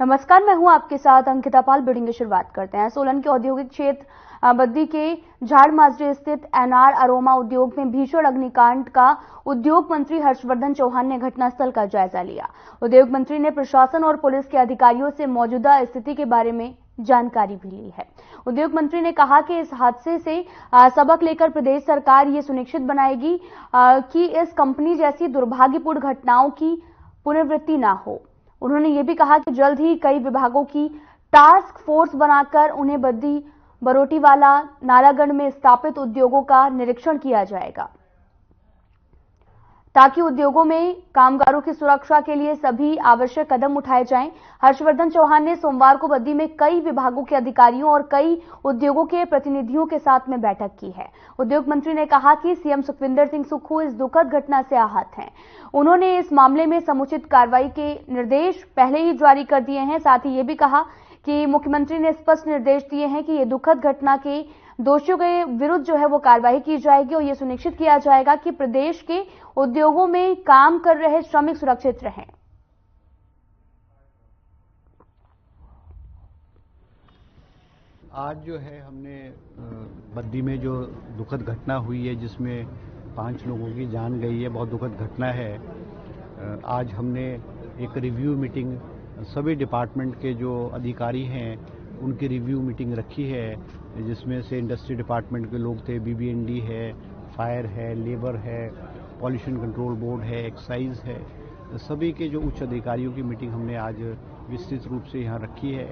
नमस्कार, मैं हूं आपके साथ अंकिता पाल। ब्रेकिंग की शुरुआत करते हैं। सोलन के औद्योगिक क्षेत्र बद्दी के झाड़ माजरे स्थित एनआर अरोमा उद्योग में भीषण अग्निकांड का उद्योग मंत्री हर्षवर्धन चौहान ने घटनास्थल का जायजा लिया। उद्योग मंत्री ने प्रशासन और पुलिस के अधिकारियों से मौजूदा स्थिति के बारे में जानकारी भी ली है। उद्योग मंत्री ने कहा कि इस हादसे से सबक लेकर प्रदेश सरकार ये सुनिश्चित बनाएगी कि इस कंपनी जैसी दुर्भाग्यपूर्ण घटनाओं की पुनरावृत्ति न हो। उन्होंने ये भी कहा कि जल्द ही कई विभागों की टास्क फोर्स बनाकर उन्हें बद्दी, बरोटीवाला, नालागढ़ में स्थापित उद्योगों का निरीक्षण किया जाएगा ताकि उद्योगों में कामगारों की सुरक्षा के लिए सभी आवश्यक कदम उठाए जाएं। हर्षवर्धन चौहान ने सोमवार को बद्दी में कई विभागों के अधिकारियों और कई उद्योगों के प्रतिनिधियों के साथ में बैठक की है। उद्योग मंत्री ने कहा कि सीएम सुखविंदर सिंह सुक्खू इस दुखद घटना से आहत हैं। उन्होंने इस मामले में समुचित कार्रवाई के निर्देश पहले ही जारी कर दिए हैं। साथ ही ये भी कहा कि मुख्यमंत्री ने स्पष्ट निर्देश दिए हैं कि ये दुखद घटना के दोषियों के विरुद्ध जो है वो कार्रवाई की जाएगी और ये सुनिश्चित किया जाएगा कि प्रदेश के उद्योगों में काम कर रहे श्रमिक सुरक्षित रहें। आज जो है हमने बद्दी में जो दुखद घटना हुई है जिसमें 5 लोगों की जान गई है, बहुत दुखद घटना है। आज हमने एक रिव्यू मीटिंग सभी डिपार्टमेंट के जो अधिकारी हैं उनकी रिव्यू मीटिंग रखी है, जिसमें से इंडस्ट्री डिपार्टमेंट के लोग थे, बीबीएनडी है, फायर है, लेबर है, पॉल्यूशन कंट्रोल बोर्ड है, एक्साइज है, सभी के जो उच्च अधिकारियों की मीटिंग हमने आज विस्तृत रूप से यहाँ रखी है।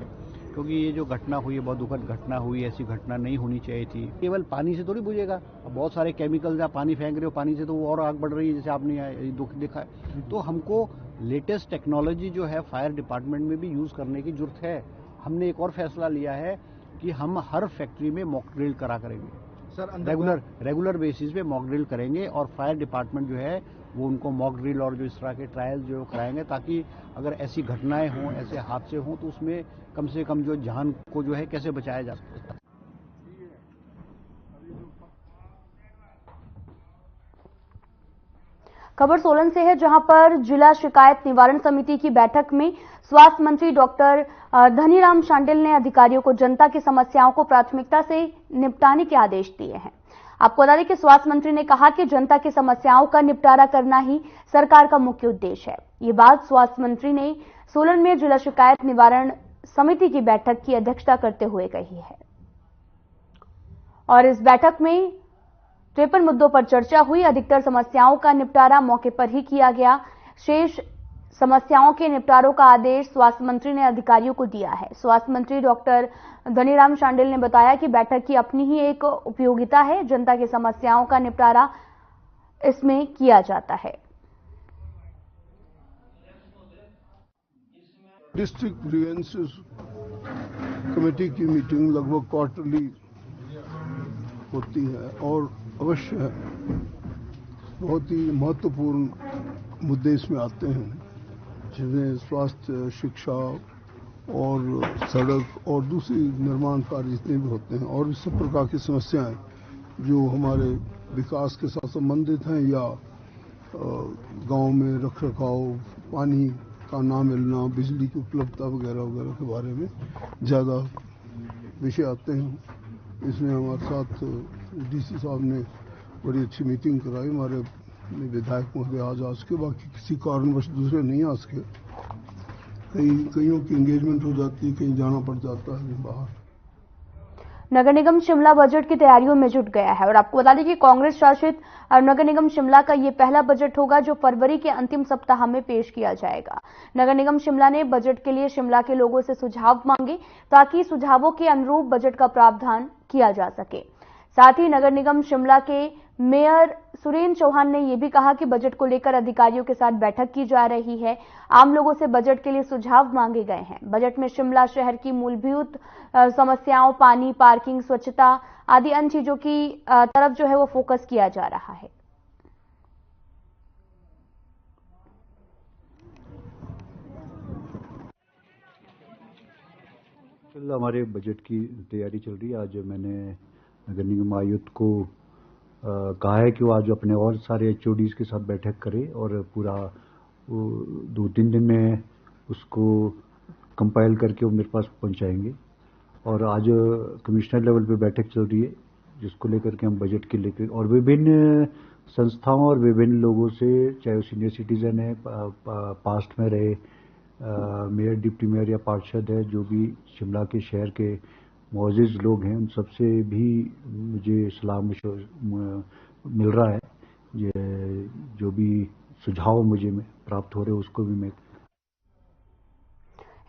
क्योंकि ये जो घटना हुई है बहुत दुखद घटना हुई है, ऐसी घटना नहीं होनी चाहिए थी। केवल पानी से थोड़ी बुझेगा, अब बहुत सारे केमिकल्स आप पानी फेंक रहे हो, पानी से तो वो और आग बढ़ रही है, जैसे आपने दुख देखा है। तो हमको लेटेस्ट टेक्नोलॉजी जो है फायर डिपार्टमेंट में भी यूज करने की जरूरत है। हमने एक और फैसला लिया है कि हम हर फैक्ट्री में मॉक ड्रिल करा करेंगे सर, रेगुलर बेसिस पे मॉक ड्रिल करेंगे और फायर डिपार्टमेंट जो है वो उनको मॉक ड्रिल और जो इस तरह के ट्रायल जो कराएंगे, ताकि अगर ऐसी घटनाएं हों, ऐसे हादसे हों तो उसमें कम से कम जो जान को जो है कैसे बचाया जा सकता है। खबर सोलन से है, जहां पर जिला शिकायत निवारण समिति की बैठक में स्वास्थ्य मंत्री डॉक्टर धनीराम शांडिल ने अधिकारियों को जनता की समस्याओं को प्राथमिकता से निपटाने के आदेश दिए हैं। आपको बता दें कि स्वास्थ्य मंत्री ने कहा कि जनता की समस्याओं का निपटारा करना ही सरकार का मुख्य उद्देश्य है। ये बात स्वास्थ्य मंत्री ने सोलन में जिला शिकायत निवारण समिति की बैठक की अध्यक्षता करते हुए कही है। और इस बैठक में 53 मुद्दों पर चर्चा हुई। अधिकतर समस्याओं का निपटारा मौके पर ही किया गया। शेष समस्याओं के निपटारों का आदेश स्वास्थ्य मंत्री ने अधिकारियों को दिया है। स्वास्थ्य मंत्री डॉक्टर धनीराम शांडिल ने बताया कि बैठक की अपनी ही एक उपयोगिता है, जनता की समस्याओं का निपटारा इसमें किया जाता है। डिस्ट्रिक्ट ग्रीवेंसेस कमेटी की मीटिंग लगभग क्वार्टरली होती है और अवश्य है बहुत ही महत्वपूर्ण मुद्दे इसमें आते हैं, जिसमें स्वास्थ्य, शिक्षा और सड़क और दूसरी निर्माण कार्य जितने भी होते हैं और इस सब प्रकार की समस्याएं जो हमारे विकास के साथ संबंधित हैं या गांव में रखरखाव, पानी का ना मिलना, बिजली की उपलब्धता वगैरह वगैरह के बारे में ज़्यादा विषय आते हैं। इसमें हमारे साथ डीसी साहब ने बड़ी अच्छी मीटिंग कराई। हमारे विधायक महोदय आज के, बाकी किसी कारणवश दूसरे नहीं आ सके। कईयों की एंगेजमेंट हो जाती है, कहीं जाना पड़ जाता है बाहर। नगर निगम शिमला बजट की तैयारियों में जुट गया है और आपको बता दें कि कांग्रेस शासित नगर निगम शिमला का ये पहला बजट होगा जो फरवरी के अंतिम सप्ताह में पेश किया जाएगा। नगर निगम शिमला ने बजट के लिए शिमला के लोगों से सुझाव मांगे ताकि सुझावों के अनुरूप बजट का प्रावधान किया जा सके। साथ ही नगर निगम शिमला के मेयर सुरेंद्र चौहान ने यह भी कहा कि बजट को लेकर अधिकारियों के साथ बैठक की जा रही है। आम लोगों से बजट के लिए सुझाव मांगे गए हैं। बजट में शिमला शहर की मूलभूत समस्याओं, पानी, पार्किंग, स्वच्छता आदि अन्य चीजों की तरफ जो है वो फोकस किया जा रहा है। हमारे बजट की तैयारी चल रही है। आज मैंने नगर निगम आयुक्त को कहा है कि वो आज अपने और सारे एचओडीज के साथ बैठक करे और पूरा 2-3 दिन में उसको कंपाइल करके वो मेरे पास पहुंचाएंगे। और आज कमिश्नर लेवल पे बैठक चल रही है, जिसको लेकर के हम बजट के लेकर और विभिन्न संस्थाओं और विभिन्न लोगों से, चाहे वो सीनियर सिटीजन है, पास्ट में रहे मेयर, डिप्टी मेयर या पार्षद है, जो भी शिमला के शहर के मुअज़्ज़िज़ लोग हैं, उन सबसे भी मुझे सलाह मिल रहा है। ये जो भी सुझाव मुझे प्राप्त हो रहे हैं उसको भी मैं।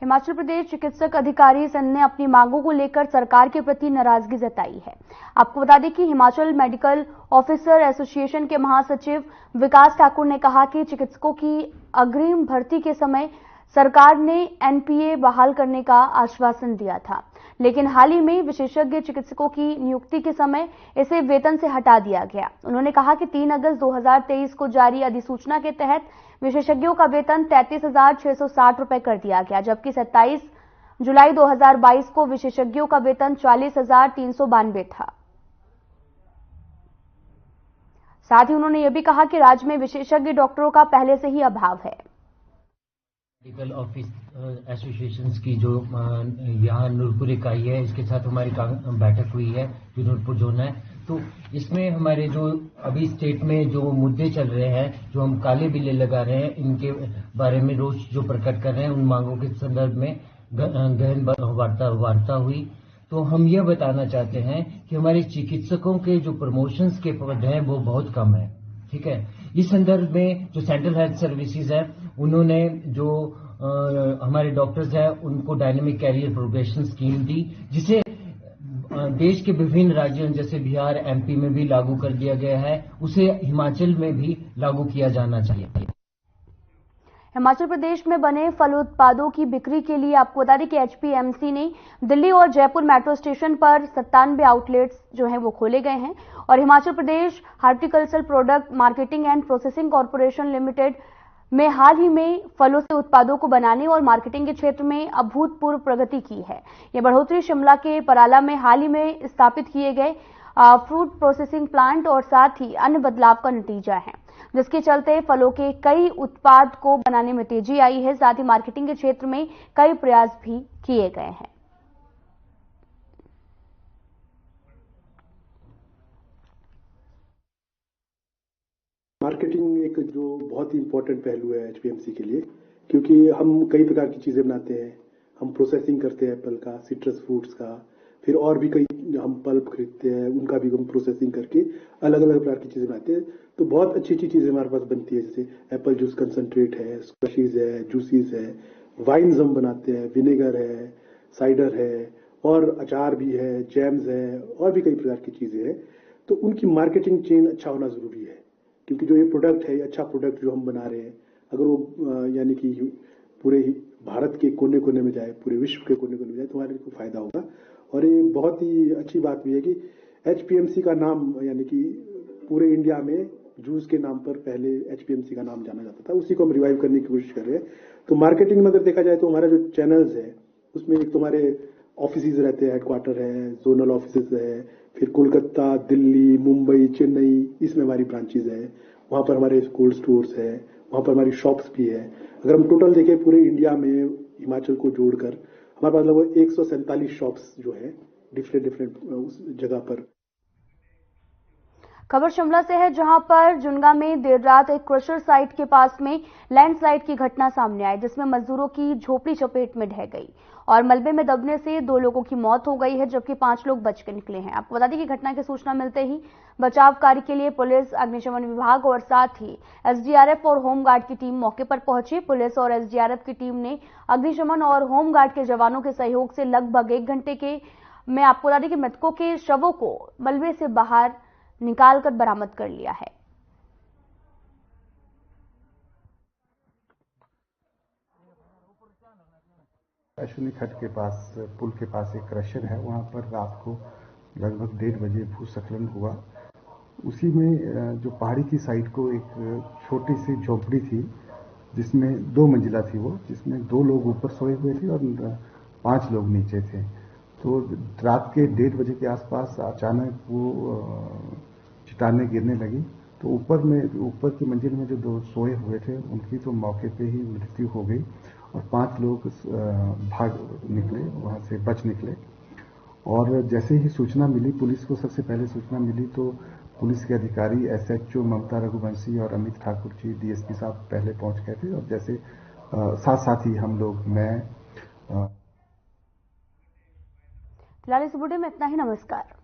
हिमाचल प्रदेश चिकित्सक अधिकारी संघ ने अपनी मांगों को लेकर सरकार के प्रति नाराजगी जताई है। आपको बता दें कि हिमाचल मेडिकल ऑफिसर एसोसिएशन के महासचिव विकास ठाकुर ने कहा कि चिकित्सकों की अग्रिम भर्ती के समय सरकार ने एनपीए बहाल करने का आश्वासन दिया था, लेकिन हाल ही में विशेषज्ञ चिकित्सकों की नियुक्ति के समय इसे वेतन से हटा दिया गया। उन्होंने कहा कि 3 अगस्त 2023 को जारी अधिसूचना के तहत विशेषज्ञों का वेतन 33,660 रुपए कर दिया गया, जबकि 27 जुलाई 2022 को विशेषज्ञों का वेतन 40,392 था। साथ ही उन्होंने यह भी कहा कि राज्य में विशेषज्ञ डॉक्टरों का पहले से ही अभाव है। मेडिकल ऑफिस एसोसिएशंस की जो यहाँ नूरपुर इकाई है, इसके साथ हमारी बैठक हुई है जो नूरपुर जोन है। तो इसमें हमारे जो अभी स्टेट में जो मुद्दे चल रहे हैं, जो हम काले बिल्ले लगा रहे हैं, इनके बारे में रोष जो प्रकट कर रहे हैं, उन मांगों के संदर्भ में गहन वार्ता हुई। तो हम यह बताना चाहते हैं कि हमारे चिकित्सकों के जो प्रमोशंस के पद हैं वो बहुत कम है। ठीक है, इस संदर्भ में जो सेंट्रल हेल्थ सर्विसेज है, उन्होंने जो हमारे डॉक्टर्स हैं उनको डायनेमिक कैरियर प्रोग्रेशन स्कीम दी, जिसे देश के विभिन्न राज्यों जैसे बिहार, एमपी में भी लागू कर दिया गया है, उसे हिमाचल में भी लागू किया जाना चाहिए। हिमाचल प्रदेश में बने फल उत्पादों की बिक्री के लिए आपको बता दें कि एचपीएमसी ने दिल्ली और जयपुर मेट्रो स्टेशन पर 97 आउटलेट्स जो हैं वो खोले गए हैं और Himachal Pradesh horticulture product marketing and processing corporation limited में हाल ही में फलों से उत्पादों को बनाने और मार्केटिंग के क्षेत्र में अभूतपूर्व प्रगति की है। यह बढ़ोतरी शिमला के पराला में हाल ही में स्थापित किए गए फ्रूट प्रोसेसिंग प्लांट और साथ ही अन्य बदलाव का नतीजा है, जिसके चलते फलों के कई उत्पाद को बनाने में तेजी आई है। साथ ही मार्केटिंग के क्षेत्र में कई प्रयास भी किए गए हैं। मार्केटिंग एक जो बहुत ही इंपॉर्टेंट पहलू है एचपीएमसी के लिए, क्योंकि हम कई प्रकार की चीजें बनाते हैं। हम प्रोसेसिंग करते हैं एप्पल का, सिट्रस फ्रूट्स का, फिर और भी कई हम पल्प खरीदते हैं, उनका भी हम प्रोसेसिंग करके अलग अलग प्रकार की चीजें बनाते हैं। तो बहुत अच्छी अच्छी चीजें हमारे पास बनती है, जैसे एप्पल जूस कंसंट्रेट है, स्क्वैशीज है, जूसीज है, वाइन्स हम बनाते हैं, विनेगर है, साइडर है, और अचार भी है, जैम्स है, और भी कई प्रकार की चीजें हैं। तो उनकी मार्केटिंग चेन अच्छा होना जरूरी है, क्योंकि जो ये प्रोडक्ट है, ये अच्छा प्रोडक्ट जो हम बना रहे हैं, अगर वो यानी कि पूरे भारत के कोने कोने में जाए, पूरे विश्व के कोने कोने में जाए, तो हमारे को फायदा होगा। और ये बहुत ही अच्छी बात भी है कि एचपीएमसी का नाम, यानी कि पूरे इंडिया में जूस के नाम पर पहले एचपीएमसी का नाम जाना जाता था, उसी को हम रिवाइव करने की कोशिश कर रहे हैं। तो मार्केटिंग में अगर देखा जाए तो हमारा जो चैनल्स है, उसमें एक तो हमारे ऑफिस रहते हैं, हेडक्वार्टर है, जोनल ऑफिस है, फिर कोलकाता, दिल्ली, मुंबई, चेन्नई, इसमें हमारी ब्रांचेज है। वहां पर हमारे कोल्ड स्टोर्स है, वहां पर हमारी शॉप्स भी है। अगर हम टोटल देखें पूरे इंडिया में हिमाचल को जोड़कर, हमारे पास लगभग 147 शॉप्स जो है डिफरेंट उस जगह पर। खबर शिमला से है, जहां पर जुनगा में देर रात एक क्रशर साइट के पास में लैंडस्लाइड की घटना सामने आई, जिसमें मजदूरों की झोपड़ी चपेट में ढह गई और मलबे में दबने से 2 लोगों की मौत हो गई है, जबकि 5 लोग बच के निकले हैं। आपको बता दें कि घटना की सूचना मिलते ही बचाव कार्य के लिए पुलिस, अग्निशमन विभाग और साथ ही एसडीआरएफ और होमगार्ड की टीम मौके पर पहुंची। पुलिस और एसडीआरएफ की टीम ने अग्निशमन और होमगार्ड के जवानों के सहयोग से लगभग 1 घंटे के में आपको बता दें कि मृतकों के शवों को मलबे से बाहर निकालकर बरामद कर लिया है। अश्विनी खड्ड के पास, पुल के पास एक क्रशर है, वहां पर रात को लगभग 1:30 बजे भूस्खलन हुआ। उसी में जो पहाड़ी की साइड को एक छोटी सी झोपड़ी थी, जिसमें 2 मंजिला थी वो, जिसमें 2 लोग ऊपर सोए हुए थे और 5 लोग नीचे थे। तो रात के 1:30 बजे के आसपास अचानक वो चट्टानें गिरने लगी, तो ऊपर की मंजिल में जो 2 सोए हुए थे, उनकी तो मौके पे ही मृत्यु हो गई और 5 लोग भाग निकले, वहां से बच निकले। और जैसे ही सूचना मिली, पुलिस को सबसे पहले सूचना मिली तो पुलिस के अधिकारी SHO ममता रघुवंशी और अमित ठाकुर जी DSP साहब पहले पहुंच गए थे। और जैसे साथ साथ ही हम लोग, मैं फिलहाल इस बुलेटिन में इतना ही। नमस्कार।